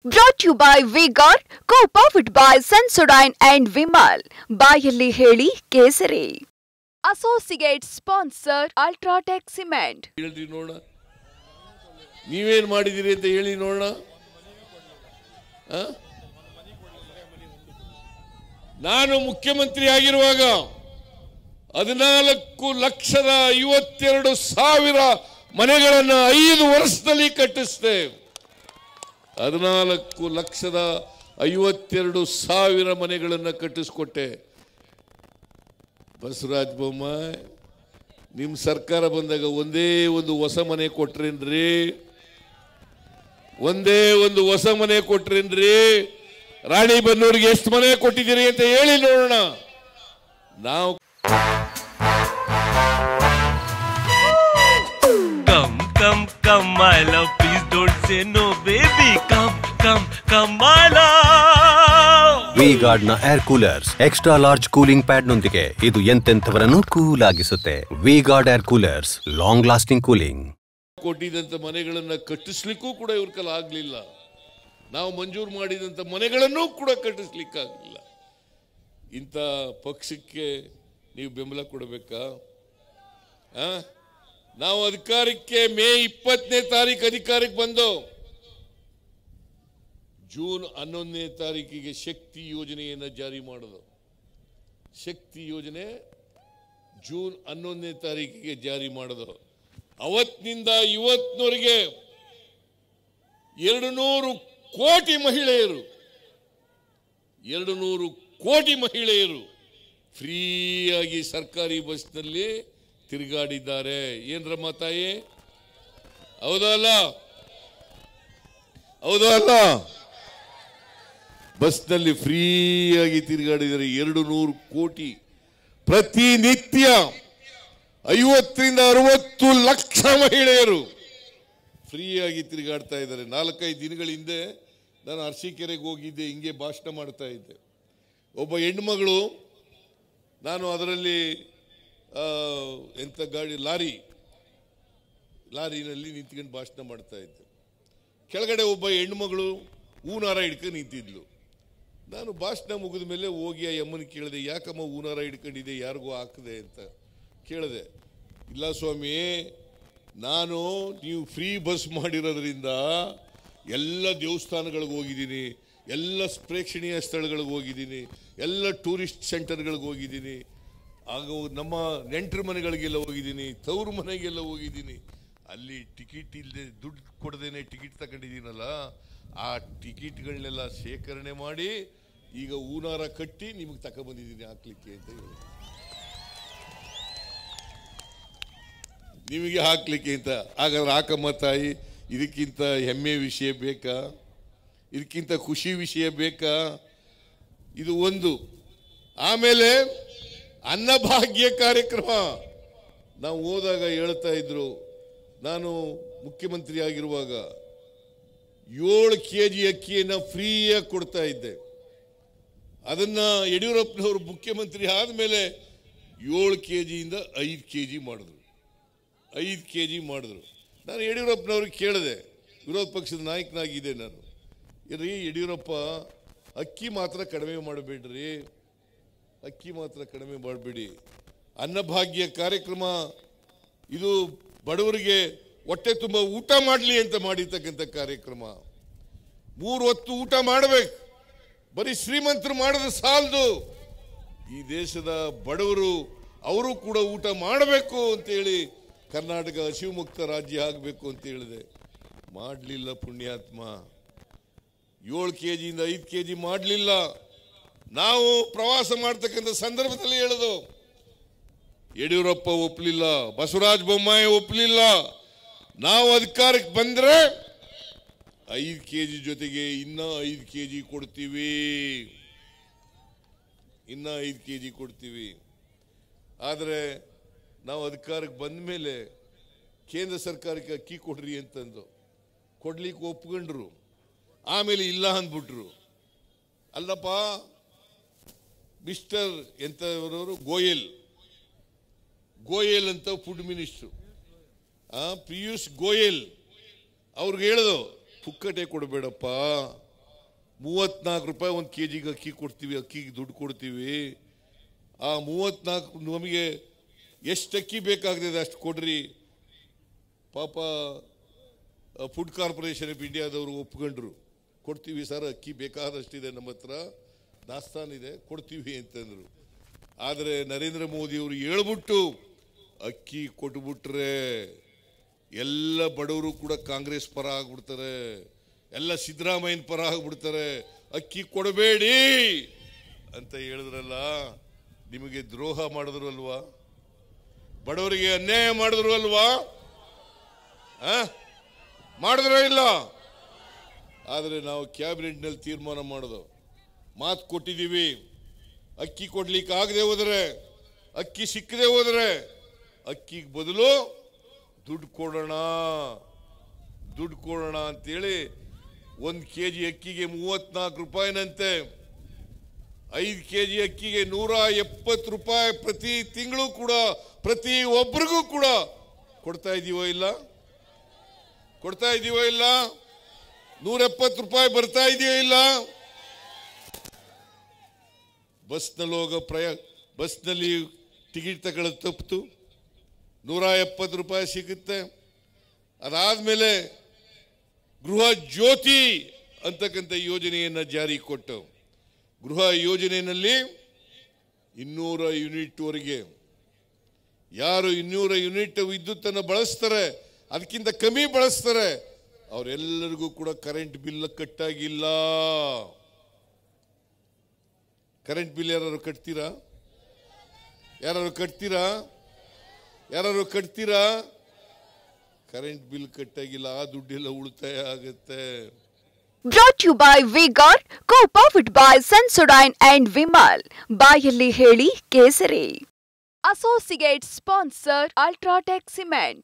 Brought to you by V-Guard, co-powered by Sensodyne and Vimal. ಬಾಯಲ್ಲಿ ಹೇಳಿ ಕೇಸರಿ. Associate sponsor Ultratech Cement. ಹೇಳ್ರಿ ನೋಡೋಣ, ನೀವೇನು ಮಾಡಿದಿರಿ ಅಂತ ಹೇಳಿ ನೋಡೋಣ. ನಾನು ಮುಖ್ಯಮಂತ್ರಿ ಆಗಿರುವಾಗ 14,52,000 ಮನೆಗಳನ್ನು 5 ವರ್ಷದಲ್ಲಿ ಕಟ್ಟಿಸಿದೆ. 14,52,000 ಮನೆಗಳನ್ನು ಕಟ್ಟಿಸ್ಕೊಟ್ಟೆ. ಬಸವರಾಜ ಬೊಮ್ಮಾಯಿ ನಿಮ್ಮ ಸರ್ಕಾರ ಬಂದಾಗ ಒಂದೇ ಒಂದು ಹೊಸ ಮನೆ ಕೊಟ್ರೇನ್ರಿ? ಒಂದೇ ಒಂದು ಹೊಸ ಮನೆ ಕೊಟ್ರೇನ್ರಿ? ರಾಣಿಬೆನ್ನೂರಿಗೆ ಎಷ್ಟು ಮನೆ ಕೊಟ್ಟಿದ್ದೀರಿ ಅಂತ ಹೇಳಿ ನೋಡೋಣ. ನಾವು Come, my love, please don't say no, baby. Come, my love. V-Guard ನ air coolers extra large cooling pad ನೊಂದಿಗೆ ಇದು ಎಂತೆಂಥವರನ್ನು ಕೂಲ್ ಆಗಿಸುತ್ತೆ. V-Guard air coolers, long lasting cooling. ಕೊಟ್ಟಿದ್ದಂತ ಮನೆಗಳನ್ನ ಕಟ್ಟಿಸ್ಲಿಕ್ಕೂ ಕೂಡ ಇವ್ರ ಕೈಲಿ ಆಗ್ಲಿಲ್ಲ. ನಾವು ಮಂಜೂರು ಮಾಡಿದಂತ ಮನೆಗಳನ್ನು ಕೂಡ ಕಟ್ಟಿಸ್ಲಿಕ್ಕಾಗಲಿಲ್ಲ. ಇಂಥ ಪಕ್ಷಕ್ಕೆ ನೀವು ಬೆಂಬಲ ಕೊಡಬೇಕಾ? ನಾವು ಅಧಿಕಾರಕ್ಕೆ ಮೇ 20ನೇ ತಾರೀಕು ಅಧಿಕಾರಕ್ಕೆ ಬಂದು ಜೂನ್ 11ನೇ ತಾರೀಕಿಗೆ ಶಕ್ತಿ ಯೋಜನೆಯನ್ನು ಜಾರಿ ಮಾಡೋದು. ಶಕ್ತಿ ಯೋಜನೆ ಜೂನ್ 11ನೇ ತಾರೀಕಿಗೆ ಜಾರಿ ಮಾಡೋದು. ಅವತ್ತಿನಿಂದ ಇವತ್ತಿನವರೆಗೆ 200 ಕೋಟಿ ಮಹಿಳೆಯರು 200 ಕೋಟಿ ಮಹಿಳೆಯರು ಫ್ರೀಯಾಗಿ ಸರ್ಕಾರಿ ಬಸ್ನಲ್ಲಿ ತಿರುಗಾಡಿದ್ದಾರೆ. ಏನ್ರಮ್ಮ ತಾಯಿ, ಹೌದಲ್ಲ? ಹೌದಲ್ಲ? ಬಸ್ನಲ್ಲಿ ಫ್ರೀಯಾಗಿ ತಿರುಗಾಡಿದ್ದಾರೆ 200 ಕೋಟಿ. ಪ್ರತಿನಿತ್ಯ 50ರಿಂದ 60 ಲಕ್ಷ ಮಹಿಳೆಯರು ಫ್ರೀಯಾಗಿ ತಿರುಗಾಡ್ತಾ ಇದ್ದಾರೆ. 4-5 ದಿನಗಳ ಹಿಂದೆ ನಾನು ಅರಸೀಕೆರೆಗೆ ಹೋಗಿದ್ದೆ, ಹಿಂಗೆ ಭಾಷಣ ಮಾಡ್ತಾ ಇದ್ದೆ. ಒಬ್ಬ ಹೆಣ್ಮಗಳು, ನಾನು ಅದರಲ್ಲಿ ಎಂಥ ಗಾಡಿ ಲಾರಿನಲ್ಲಿ ನಿಂತ್ಕೊಂಡು ಭಾಷಣ ಮಾಡ್ತಾ ಇದ್ದೆ. ಕೆಳಗಡೆ ಒಬ್ಬ ಹೆಣ್ಮಗಳು ಹೂನಾರ ಹಿಡ್ಕೊಂಡು ನಿಂತಿದ್ಲು. ನಾನು ಭಾಷಣ ಮುಗಿದ ಮೇಲೆ ಹೋಗಿ ಆ ಅಮ್ಮನ ಕೇಳಿದೆ, ಯಾಕಮ್ಮ ಹೂನಾರ ಹಿಡ್ಕೊಂಡಿದೆ, ಯಾರಿಗೂ ಹಾಕಿದೆ ಅಂತ ಕೇಳಿದೆ. ಇಲ್ಲ ಸ್ವಾಮಿ, ನೀವು ಫ್ರೀ ಬಸ್ ಮಾಡಿರೋದ್ರಿಂದ ಎಲ್ಲ ದೇವಸ್ಥಾನಗಳಿಗೆ ಹೋಗಿದ್ದೀನಿ, ಎಲ್ಲ ಪ್ರೇಕ್ಷಣೀಯ ಸ್ಥಳಗಳಿಗೆ ಹೋಗಿದ್ದೀನಿ, ಎಲ್ಲ ಟೂರಿಸ್ಟ್ ಸೆಂಟರ್ಗಳಿಗೆ ಹೋಗಿದ್ದೀನಿ, ಆಗ ನಮ್ಮ ನೆಂಟರ ಮನೆಗಳಿಗೆಲ್ಲ ಹೋಗಿದ್ದೀನಿ, ತವರು ಮನೆಗೆಲ್ಲ ಹೋಗಿದ್ದೀನಿ. ಅಲ್ಲಿ ಟಿಕೆಟ್ ಇಲ್ಲದೆ ದುಡ್ಡು ಕೊಡದೇನೆ ಟಿಕೆಟ್ ತಗೊಂಡಿದ್ದೀನಲ್ಲ, ಆ ಟಿಕೆಟ್ಗಳನ್ನೆಲ್ಲ ಶೇಖರಣೆ ಮಾಡಿ ಈಗ ಹೂನಾರ ಕಟ್ಟಿ ನಿಮಗೆ ತಗೊಂಡ್ಬಂದಿದ್ದೀನಿ ಹಾಕ್ಲಿಕ್ಕೆ ಅಂತ ಹೇಳಿ, ನಿಮಗೆ ಹಾಕ್ಲಿಕ್ಕೆ ಅಂತ. ಹಾಗಾದ್ರೆ ಹಾಕಮ್ಮ ತಾಯಿ, ಇದಕ್ಕಿಂತ ಹೆಮ್ಮೆ ವಿಷಯ ಬೇಕಾ? ಇದಕ್ಕಿಂತ ಖುಷಿ ವಿಷಯ ಬೇಕಾ? ಇದು ಒಂದು. ಆಮೇಲೆ ಅನ್ನಭಾಗ್ಯ ಕಾರ್ಯಕ್ರಮ ನಾವು ಹೋದಾಗ ಹೇಳ್ತಾ ಇದ್ರು, ನಾನು ಮುಖ್ಯಮಂತ್ರಿ ಆಗಿರುವಾಗ 7 kg ಅಕ್ಕಿಯನ್ನು ಫ್ರೀಯಾಗಿ ಕೊಡ್ತಾ ಇದ್ದೆ. ಅದನ್ನ ಯಡಿಯೂರಪ್ಪನವರು ಮುಖ್ಯಮಂತ್ರಿ ಆದಮೇಲೆ 7 kgಯಿಂದ 5 kg ಮಾಡಿದ್ರು. 5 kg ಮಾಡಿದ್ರು. ನಾನು ಯಡಿಯೂರಪ್ಪನವ್ರಿಗೆ ಕೇಳಿದೆ, ವಿರೋಧ ಪಕ್ಷದ ನಾಯಕನಾಗಿದೆ ನಾನು, ರೀ ಯಡಿಯೂರಪ್ಪ, ಅಕ್ಕಿ ಮಾತ್ರ ಕಡಿಮೆ ಮಾಡಬೇಡ್ರಿ, ಅಕ್ಕಿ ಮಾತ್ರ ಕಡಿಮೆ ಮಾಡಬೇಡಿ. ಅನ್ನಭಾಗ್ಯ ಕಾರ್ಯಕ್ರಮ ಇದು ಬಡವರಿಗೆ ಹೊಟ್ಟೆ ತುಂಬ ಊಟ ಮಾಡಲಿ ಅಂತ ಮಾಡಿರ್ತಕ್ಕಂಥ ಕಾರ್ಯಕ್ರಮ. 3 ಹೊತ್ತು ಊಟ ಮಾಡಬೇಕು. ಬರೀ ಶ್ರೀಮಂತರು ಮಾಡೋದು ಸಾಲದು, ಈ ದೇಶದ ಬಡವರು ಅವರು ಕೂಡ ಊಟ ಮಾಡಬೇಕು ಅಂತೇಳಿ ಕರ್ನಾಟಕ ಹಸಿವು ಮುಕ್ತ ರಾಜ್ಯ ಆಗಬೇಕು ಅಂತ ಹೇಳಿದೆ. ಮಾಡಲಿಲ್ಲ ಪುಣ್ಯಾತ್ಮ. 7 kgಯಿಂದ 5 kg ಮಾಡಲಿಲ್ಲ. ನಾವು ಪ್ರವಾಸ ಮಾಡ್ತಕ್ಕಂಥ ಸಂದರ್ಭದಲ್ಲಿ ಹೇಳೋದು, ಯಡಿಯೂರಪ್ಪ ಒಪ್ಪಲಿಲ್ಲ, ಬಸವರಾಜ ಬೊಮ್ಮಾಯಿ ಒಪ್ಪಲಿಲ್ಲ. ನಾವು ಅಧಿಕಾರಕ್ಕೆ ಬಂದ್ರೆ 5 kg ಜೊತೆಗೆ ಇನ್ನ 5 kg ಕೊಡ್ತೀವಿ, ಇನ್ನ 5 kg ಕೊಡ್ತೀವಿ. ಆದರೆ ನಾವು ಅಧಿಕಾರಕ್ಕೆ ಬಂದ ಮೇಲೆ ಕೇಂದ್ರ ಸರ್ಕಾರಕ್ಕೆ ಅಕ್ಕಿ ಕೊಡ್ರಿ ಅಂತಂದು ಕೊಡ್ಲಿಕ್ಕೆ ಒಪ್ಕೊಂಡ್ರು. ಆಮೇಲೆ ಇಲ್ಲ ಅಂದ್ಬಿಟ್ರು. ಅಲ್ಲಪ್ಪ, ಮಿಸ್ಟರ್ ಎಂತವರು ಗೋಯಲ್ ಅಂತ ಫುಡ್ ಮಿನಿಸ್ಟ್ರು, ಪಿಯೂಷ್ ಗೋಯಲ್ ಅವ್ರಿಗೆ ಹೇಳೋದು, ಪುಕ್ಕಟೆ ಕೊಡಬೇಡಪ್ಪ, ₹34 ಒಂದು kg ಅಕ್ಕಿ ಕೊಡ್ತೀವಿ, ಅಕ್ಕಿಗೆ ದುಡ್ಡು ಕೊಡ್ತೀವಿ. ಆ 34 ನಮಗೆ ಎಷ್ಟು ಅಕ್ಕಿ ಬೇಕಾಗ್ತದೆ ಅಷ್ಟು ಕೊಡ್ರಿ. ಪಾಪ ಫುಡ್ ಕಾರ್ಪೊರೇಷನ್ ಆಫ್ ಇಂಡಿಯಾದವರು ಒಪ್ಕೊಂಡ್ರು, ಕೊಡ್ತೀವಿ ಸರ್, ಅಕ್ಕಿ ಬೇಕಾದಷ್ಟಿದೆ, ನಮ್ಮ ಹತ್ರ ದಾಸ್ತಾನ್ ಇದೆ, ಕೊಡ್ತೀವಿ ಅಂತಂದರು. ಆದರೆ ನರೇಂದ್ರ ಮೋದಿಯವರು ಹೇಳ್ಬಿಟ್ಟು ಅಕ್ಕಿ ಕೊಟ್ಬಿಟ್ರೆ ಎಲ್ಲ ಬಡವರು ಕೂಡ ಕಾಂಗ್ರೆಸ್ ಪರ ಆಗ್ಬಿಡ್ತಾರೆ, ಎಲ್ಲ ಸಿದ್ದರಾಮಯ್ಯನ ಪರ ಆಗ್ಬಿಡ್ತಾರೆ. ಅಕ್ಕಿ ಕೊಡಬೇಡಿ ಅಂತ ಹೇಳಿದ್ರಲ್ಲ, ನಿಮಗೆ ದ್ರೋಹ ಮಾಡಿದ್ರು ಅಲ್ವಾ, ಬಡವರಿಗೆ ಅನ್ಯಾಯ ಮಾಡಿದ್ರು ಅಲ್ವಾ, ಮಾಡಿದ್ರೋ ಇಲ್ಲ? ಆದರೆ ನಾವು ಕ್ಯಾಬಿನೆಟ್ನಲ್ಲಿ ತೀರ್ಮಾನ ಮಾಡೋದು, ಮಾತು ಕೊಟ್ಟಿದ್ದೀವಿ, ಅಕ್ಕಿ ಕೊಡ್ಲಿಕ್ಕೆ ಆಗದೆ ಹೋದರೆ, ಅಕ್ಕಿ ಸಿಕ್ಕದೆ ಹೋದರೆ ಅಕ್ಕಿಗೆ ಬದಲು ದುಡ್ಡು ಕೊಡೋಣ ಅಂತೇಳಿ 1 kg ಅಕ್ಕಿಗೆ ₹34 5 kg ಅಕ್ಕಿಗೆ ₹170 ಪ್ರತಿ ತಿಂಗಳು ಕೂಡ ಪ್ರತಿ ಒಬ್ಬರಿಗೂ ಕೂಡ ಕೊಡ್ತಾ ಇದೀವೋ ಇಲ್ಲ? ₹170 ಬರ್ತಾ ಇದೆಯೋ ಇಲ್ಲ? ಬಸ್ನಲ್ಲಿ ಟಿಕೆಟ್ ತಗೊಳ್ಳೋದು ತಪ್ಪಿತು, ₹170 ಸಿಗುತ್ತೆ. ಅದಾದ್ಮೇಲೆ ಗೃಹ ಜ್ಯೋತಿ ಅಂತಕ್ಕಂಥ ಯೋಜನೆಯನ್ನು ಜಾರಿ ಕೊಟ್ಟು, ಗೃಹ ಯೋಜನೆಯಲ್ಲಿ 200 ಯೂನಿಟ್ವರೆಗೆ ಯಾರು 200 ಯೂನಿಟ್ ವಿದ್ಯುತ್ತನ್ನು ಬಳಸ್ತಾರೆ, ಅದಕ್ಕಿಂತ ಕಮ್ಮಿ ಬಳಸ್ತಾರೆ, ಅವರೆಲ್ಲರಿಗೂ ಕೂಡ ಕರೆಂಟ್ ಬಿಲ್ ಕಟ್ಟಾಗಿಲ್ಲ. ಕರೆಂಟ್ ಬಿಲ್ ಯಾರು ಕಟ್ತೀರಾ? ಕರೆಂಟ್ ಬಿಲ್ ಕಟ್ಟಾಗಿಲ್ಲ, ಆ ದುಡ್ಡೆಲ್ಲ ಉಳಿತಾಯ ಆಗುತ್ತೆ. Brought to you by V-Guard, co-powered by Sensodyne and Vimal. ಬಾಯಲ್ಲಿ ಹೇಳಿ ಕೇಸರಿ. Associate sponsor Ultratech Cement.